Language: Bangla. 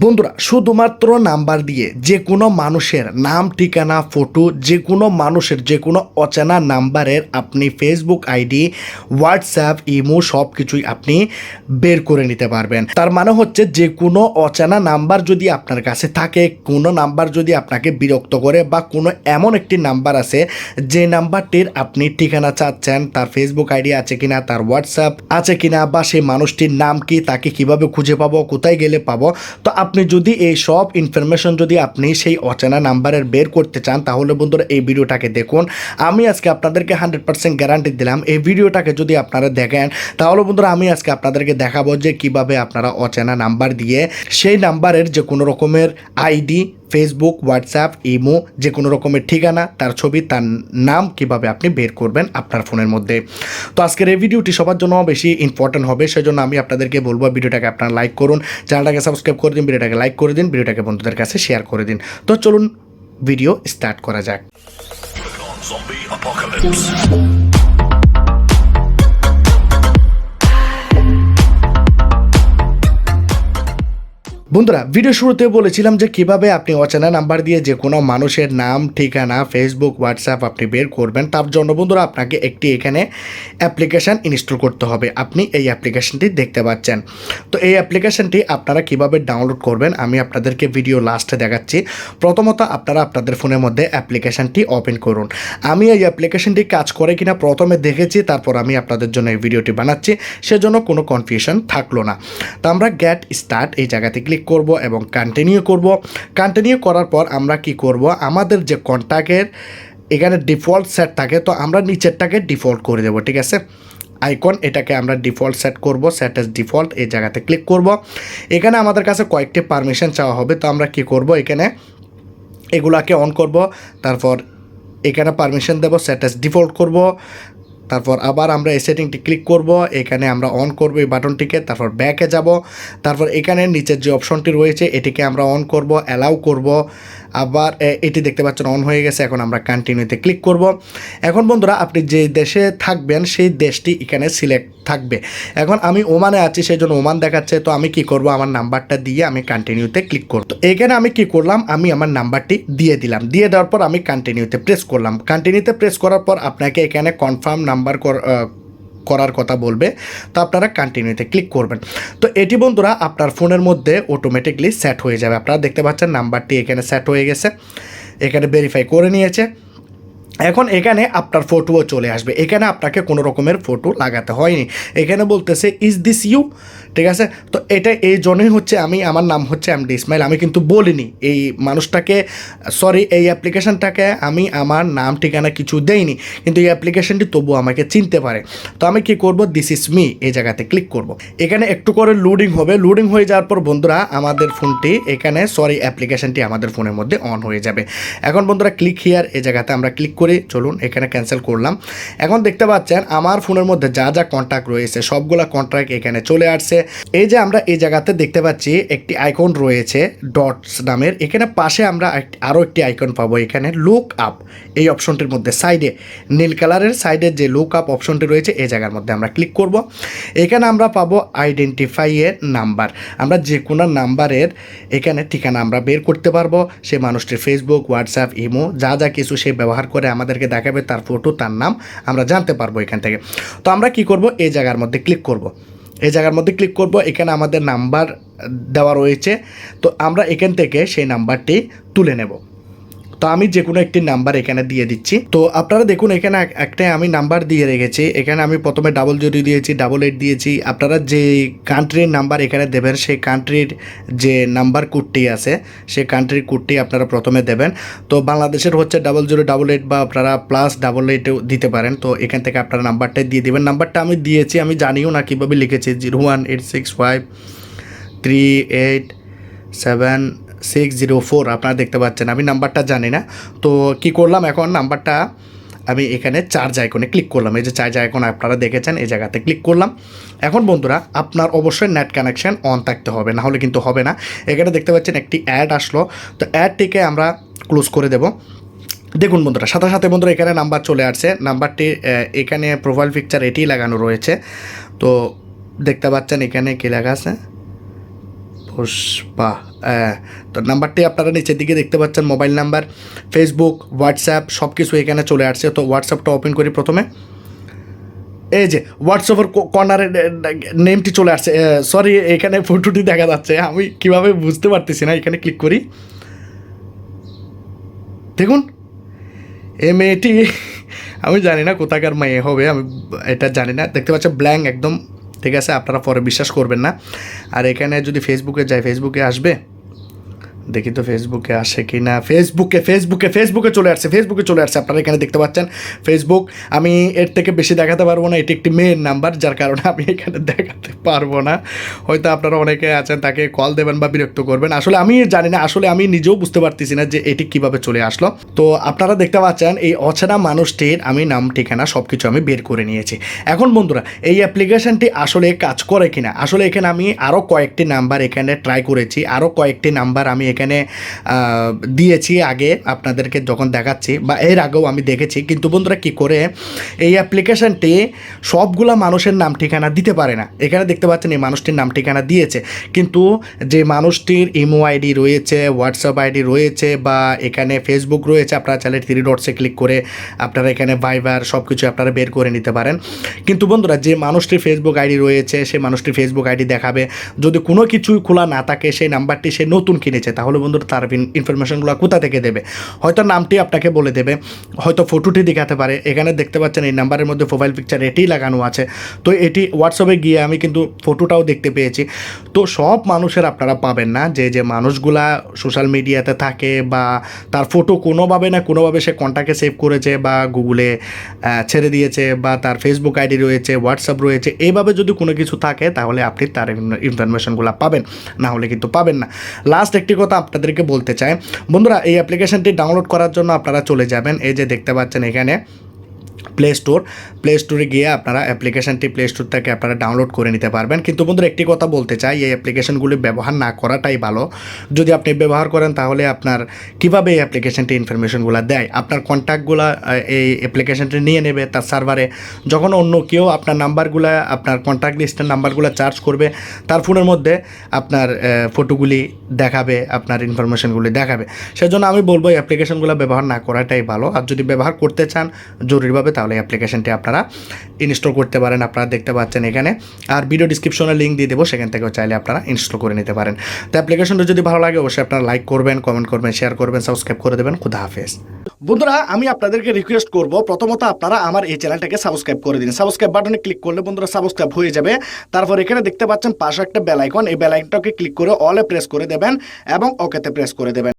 বন্ধুরা শুধুমাত্র নাম্বার দিয়ে যে কোনো মানুষের নাম ঠিকানা ফটো যে কোনো মানুষের যে কোনো অচেনা নাম্বারের আপনি ফেসবুক আইডি হোয়াটসঅ্যাপ ইমো সব কিছুই আপনি বের করে নিতে পারবেন। তার মানে হচ্ছে যে কোনো অচেনা নাম্বার যদি আপনার কাছে থাকে, কোনো নাম্বার যদি আপনাকে বিরক্ত করে বা কোনো এমন একটি নাম্বার আছে যে নাম্বারটির আপনি ঠিকানা চাচ্ছেন, তার ফেসবুক আইডি আছে কিনা, তার হোয়াটসঅ্যাপ আছে কিনা, বা সেই মানুষটির নাম কি, তাকে কিভাবে খুঁজে পাবো, কোথায় গেলে পাবো, তো আপনি যদি এই সব ইনফরমেশন যদি আপনি সেই অচেনা নাম্বারের বের করতে চান তাহলে বন্ধুরা এই ভিডিওটাকে দেখুন। আমি আজকে আপনাদেরকে 100% গ্যারান্টি দিলাম, এই ভিডিওটাকে যদি আপনারা দেখেন তাহলে বন্ধুরা আমি আজকে আপনাদেরকে দেখাবো যে কিভাবে আপনারা অচেনা নাম্বার দিয়ে সেই নাম্বারের যে কোনো রকমের আইডি, ফেসবুক, হোয়াটসঅ্যাপ, ইমো যে কোনো রকমের ঠিকানা, তার ছবি, তার নাম কিভাবে আপনি বের করবেন আপনার ফোনের মধ্যে। তো আজকের এই ভিডিওটি সবার জন্য বেশি ইম্পর্টেন্ট হবে, সেজন্য আমি আপনাদেরকে বলবো ভিডিওটাকে আপনারা লাইক করুন, চ্যানেলটাকে সাবস্ক্রাইব করে দিন, ভিডিওটাকে লাইক করে দিন, ভিডিওটাকে বন্ধুদের কাছে শেয়ার করে দিন। তো চলুন ভিডিও স্টার্ট করা যাক। বন্ধুরা ভিডিও শুরুতে বলেছিলাম যে কিভাবে আপনি অচেনা নাম্বার দিয়ে যে কোনো মানুষের নাম ঠিকানা ফেসবুক হোয়াটসঅ্যাপ আপনি বের করবেন। তার জন্য বন্ধুরা আপনাকে একটি এখানে অ্যাপ্লিকেশান ইনস্টল করতে হবে। আপনি এই অ্যাপ্লিকেশানটি দেখতে পাচ্ছেন। তো এই অ্যাপ্লিকেশানটি আপনারা কিভাবে ডাউনলোড করবেন আমি আপনাদেরকে ভিডিও লাস্টে দেখাচ্ছি। প্রথমত আপনারা আপনাদের ফোনের মধ্যে অ্যাপ্লিকেশানটি ওপেন করুন। আমি এই অ্যাপ্লিকেশানটি কাজ করে কিনা প্রথমে দেখেছি, তারপর আমি আপনাদের জন্য এই ভিডিওটি বানাচ্ছি, সেজন্য কোনো কনফিউশন থাকলো না। তো আমরা গেট স্টার্ট এই জায়গাতে ক্লিক করব এবং কন্টিনিউ করব। কন্টিনিউ করার পর আমরা কি করব, আমাদের যে কন্ট্যাক্টের এখানে ডিফল্ট সেট থাকে, তো আমরা নিচেরটাকে ডিফল্ট করে দেবো, ঠিক আছে। আইকন এটাকে আমরা ডিফল্ট সেট করব, সেট এস ডিফল্ট এই জায়গাতে ক্লিক করব। এখানে আমাদের কাছে কয়েকটি পারমিশন চাওয়া হবে, তো আমরা কি করব এখানে এগুলাকে অন করব, তারপর এখানে পারমিশন দেব, সেট এস ডিফল্ট করব, তারপর আবার আমরা এই সেটিংটি ক্লিক করব, এখানে আমরা অন করব এই বাটনটিকে, তারপর ব্যাকে যাব, তারপর এখানে নিচের যে অপশনটি রয়েছে এটিকে আমরা অন করব, অ্যালাউ করব, আবার এটি দেখতে পাচ্ছেন অন হয়ে গেছে। এখন আমরা কন্টিনিউতে ক্লিক করব। এখন বন্ধুরা আপনি যে দেশে থাকবেন সেই দেশটি এখানে সিলেক্ট থাকবে। এখন আমি ওমানে আছি, সেই জন্য ওমান দেখাচ্ছে, তো আমি কি করব আমার নাম্বারটা দিয়ে আমি কন্টিনিউতে ক্লিক করব। তো এখানে আমি কি করলাম, আমি আমার নাম্বারটি দিয়ে দিলাম, দিয়ে দেওয়ার পর আমি কন্টিনিউতে প্রেস করলাম। কন্টিনিউতে প্রেস করার পর আপনাকে এখানে কনফার্ম নাম্বার করার কথা বলবে, তো আপনারা কন্টিনিউতে ক্লিক করবেন। তো এটি বন্ধুরা আপনার ফোনের মধ্যে অটোমেটিকলি সেট হয়ে যাবে। আপনারা দেখতে পাচ্ছেন নাম্বারটি এখানে সেট হয়ে গেছে, এখানে ভেরিফাই করে নিয়েছে। এখন এখানে আপনার ফটোও চলে আসবে, এখানে আপনাকে কোনো রকমের ফটো লাগাতে হয়নি। এখানে বলতেছে ইজ দিস ইউ, ঠিক আছে। তো এটা এই জন্যই হচ্ছে আমি, আমার নাম হচ্ছে এমডি ইসমাইল, আমি কিন্তু বলিনি এই মানুষটাকে, সরি এই অ্যাপ্লিকেশানটাকে আমি আমার নাম ঠিকানা কিছু দেইনি, কিন্তু এই অ্যাপ্লিকেশানটি তবু আমাকে চিনতে পারে। তো আমি কি করব, দিস ইজ মি এই জায়গাতে ক্লিক করব। এখানে একটু করে লোডিং হবে, লোডিং হয়ে যাওয়ার পর বন্ধুরা আমাদের ফোনটি এখানে সরি অ্যাপ্লিকেশানটি আমাদের ফোনের মধ্যে অন হয়ে যাবে। এখন বন্ধুরা ক্লিক হিয়ার এই জায়গাতে আমরা ক্লিক করি, চলুন এখানে ক্যান্সেল করলাম। এখন দেখতে পাচ্ছেন আমার ফোনের মধ্যে যা যা কন্ট্যাক্ট রয়েছে সবগুলা কন্ট্যাক্ট এখানে চলে আসছে। এই যে আমরা এই জায়গাতে দেখতে পাচ্ছি একটি আইকন রয়েছে ডটস নামের, এখানে পাশে আমরা আরও একটি আইকন পাবো, এখানে লুক আপ এই অপশনটির মধ্যে সাইডে নীল কালারের সাইডে যে লুক আপ অপশনটি রয়েছে এই জায়গার মধ্যে আমরা ক্লিক করব। এখানে আমরা পাবো আইডেন্টিফাই এর নাম্বার, আমরা যে কোনো নাম্বারের এখানে ঠিকানা আমরা বের করতে পারবো। সে মানুষটির ফেসবুক, হোয়াটসঅ্যাপ, ইমো যা যা কিছু সে ব্যবহার করে আমাদেরকে দেখাবে, তার ফটো, তার নাম আমরা জানতে পারবো এখান থেকে। তো আমরা কি করব, এই জায়গার মধ্যে ক্লিক করব, এই জায়গার মধ্যে ক্লিক করব। এখানে আমাদের নাম্বার দেওয়া রয়েছে, তো আমরা এখান থেকে সেই নাম্বারটি তুলে নেব। তো আমি যে কোনো একটি নাম্বার এখানে দিয়ে দিচ্ছি। তো আপনারা দেখুন এখানে একটা আমি নাম্বার দিয়ে রেখেছি, এখানে আমি প্রথমে 00 দিয়েছি, 88 দিয়েছি। আপনারা যে কান্ট্রির নাম্বার এখানে দেবেন সেই কান্ট্রির যে নাম্বার কোডটি আছে সেই কান্ট্রির কোডটি আপনারা প্রথমে দেবেন। তো বাংলাদেশের হচ্ছে 0088 বা আপনারা +88 দিতে পারেন। তো এখান থেকে আপনারা নাম্বারটাই দিয়ে দেবেন। নাম্বারটা আমি দিয়েছি, আমি জানিও না কীভাবে লিখেছি, 01865387604 আপনারা দেখতে পাচ্ছেন, আমি নাম্বারটা জানি না। তো কি করলাম, এখন নাম্বারটা আমি এখানে চার্জ আইকনে ক্লিক করলাম, এই যে চার্জ আইকন আপনারা দেখেছেন এই জায়গাতে ক্লিক করলাম। এখন বন্ধুরা আপনার অবশ্যই নেট কানেকশান অন থাকতে হবে, না হলে কিন্তু হবে না। এখানে দেখতে পাচ্ছেন একটি অ্যাড আসলো, তো অ্যাডটিকে আমরা ক্লোজ করে দেব। দেখুন বন্ধুরা সাথে সাথে বন্ধুরা এখানে নাম্বার চলে আসছে, নাম্বারটি এখানে প্রোফাইল পিকচার এটি লাগানো রয়েছে। তো দেখতে পাচ্ছেন এখানে কী লেখা আছে, পুষ্পা। তো নাম্বারটি আপনারা নিচের দিকে দেখতে পাচ্ছেন, মোবাইল নাম্বার, ফেসবুক, হোয়াটসঅ্যাপ সব কিছু এখানে চলে আসছে। তো হোয়াটসঅ্যাপটা ওপেন করি প্রথমে। এই যে হোয়াটসঅ্যাপের কর্নারে নেমটি চলে আসছে, সরি এখানে ফটোটি দেখা যাচ্ছে, আমি কিভাবে বুঝতে পারতেছি না। এখানে ক্লিক করি, দেখুন এই মেয়েটি আমি জানি না কোথাকার মেয়ে হবে, আমি এটা জানি না। দেখতে পাচ্ছেন ব্ল্যাঙ্ক একদম, ঠিক আছে, আপনারা পরে বিশ্বাস করবেন না। আর এখানে যদি ফেসবুকে যাই, ফেসবুকে আসবে, দেখি তো ফেসবুকে আসে কি না। ফেসবুকে চলে আসছে, ফেসবুকে চলে আসছে। আপনারা এখানে দেখতে পাচ্ছেন ফেসবুক। আমি এর থেকে বেশি দেখাতে পারবো না, এটি একটি মেয়ের নাম্বার, যার কারণে আমি এখানে দেখাতে পারবো না। হয়তো আপনারা অনেকে আছেন তাকে কল দেবেন বা বিরক্ত করবেন, আসলে আমি জানি না, আসলে আমি নিজেও বুঝতে পারতেছি না যে এটি কিভাবে চলে আসলো। তো আপনারা দেখতে পাচ্ছেন এই অচেনা মানুষটির আমি নাম ঠিকানা সব কিছু আমি বের করে নিয়েছি। এখন বন্ধুরা এই অ্যাপ্লিকেশনটি আসলে কাজ করে কিনা, আসলে এখানে আমি আরও কয়েকটি নাম্বার এখানে ট্রাই করেছি, আরও কয়েকটি নাম্বার আমি এখানে দিয়েছি আগে আপনাদেরকে যখন দেখাচ্ছি, বা এর আগেও আমি দেখেছি। কিন্তু বন্ধুরা কী করে এই অ্যাপ্লিকেশনটি সবগুলা মানুষের নাম ঠিকানা দিতে পারে না। এখানে দেখতে পাচ্ছেন এই মানুষটির নাম ঠিকানা দিয়েছে, কিন্তু যে মানুষটির ইমো আইডি রয়েছে, হোয়াটসঅ্যাপ আইডি রয়েছে, বা এখানে ফেসবুক রয়েছে, আপনারা চাইলে 3 ডটসে ক্লিক করে আপনারা এখানে ভাইবার সব কিছু আপনারা বের করে নিতে পারেন। কিন্তু বন্ধুরা যে মানুষটির ফেসবুক আইডি রয়েছে, সেই মানুষটির ফেসবুক আইডি দেখাবে, যদি কোনো কিছুই খোলা না থাকে, সেই নাম্বারটি সে নতুন কিনেছে, তাহলে বন্ধুরা তার ইনফরমেশনগুলো কোথা থেকে দেবে? হয়তো নামটি আপনাকে বলে দেবে, হয়তো ফটোটি দেখাতে পারে। এখানে দেখতে পাচ্ছেন এই নাম্বারের মধ্যে প্রোফাইল পিকচার এটিই লাগানো আছে। তো এটি হোয়াটসঅ্যাপে গিয়ে আমি কিন্তু ফটোটাও দেখতে পেয়েছি। তো সব মানুষের আপনারা পাবেন না, যে মানুষগুলা সোশ্যাল মিডিয়াতে থাকে বা তার ফটো কোনোভাবে না কোনোভাবে সে কন্ট্যাক্টে সেভ করেছে বা গুগলে ছেড়ে দিয়েছে, বা তার ফেসবুক আইডি রয়েছে, হোয়াটসঅ্যাপ রয়েছে, এইভাবে যদি কোনো কিছু থাকে তাহলে আপনি তার ইনফরমেশনগুলো পাবেন, না হলে কিন্তু পাবেন না। লাস্ট একটি কথা আপনাদেরকে বলতে চাই বন্ধুরা, এই অ্যাপ্লিকেশনটি ডাউনলোড করার জন্য আপনারা চলে যাবেন, এই যে দেখতে পাচ্ছেন এখানে প্লে স্টোরে গিয়ে আপনারা অ্যাপ্লিকেশনটি প্লে স্টোর থেকে আপনারা ডাউনলোড করে নিতে পারবেন। কিন্তু বন্ধুরা একটি কথা বলতে চাই, এই অ্যাপ্লিকেশনগুলি ব্যবহার না করাটাই ভালো। যদি আপনি ব্যবহার করেন তাহলে আপনার কীভাবে এই অ্যাপ্লিকেশনটি ইনফরমেশনগুলো দেয়, আপনার কন্ট্যাক্টগুলো এই অ্যাপ্লিকেশনটি নিয়ে নেবে তার সার্ভারে। যখন অন্য কেউ আপনার নাম্বারগুলো, আপনার কন্ট্যাক্ট লিস্টের নাম্বারগুলো চার্জ করবে, তার ফোনের মধ্যে আপনার ফটোগুলি দেখাবে, আপনার ইনফরমেশনগুলি দেখাবে। সেজন্য আমি বলবো এই অ্যাপ্লিকেশনগুলো ব্যবহার না করাটাই ভালো। আর যদি ব্যবহার করতে চান জরুরিভাবে, তাহলে অ্যাপ্লিকেশনটি আপনারা ইনস্টল করতে পারেন। আপনারা দেখতে পাচ্ছেন এখানে, আর ভিডিও ডিসক্রিপশনে লিঙ্ক দিয়ে দেবো, সেখান থেকেও চাইলে আপনারা ইনস্টল করে নিতে পারেন। তো অ্যাপ্লিকেশনটা যদি ভালো লাগে অবশ্যই আপনারা লাইক করবেন, কমেন্ট করবেন, শেয়ার করবেন, সাবস্ক্রাইব করে দেবেন। খুদা হাফেজ। বন্ধুরা আমি আপনাদেরকে রিকোয়েস্ট করব, প্রথমত আপনারা আমার এই চ্যানেলটাকে সাবস্ক্রাইব করে দিন। সাবস্ক্রাইব বাটনে ক্লিক করলে বন্ধুরা সাবস্ক্রাইব হয়ে যাবে। তারপর এখানে দেখতে পাচ্ছেন পাশে একটা বেল আইকন, এই বেল আইকনটাকে ক্লিক করে অলে প্রেস করে দেবেন এবং ওকেতে প্রেস করে দেবেন।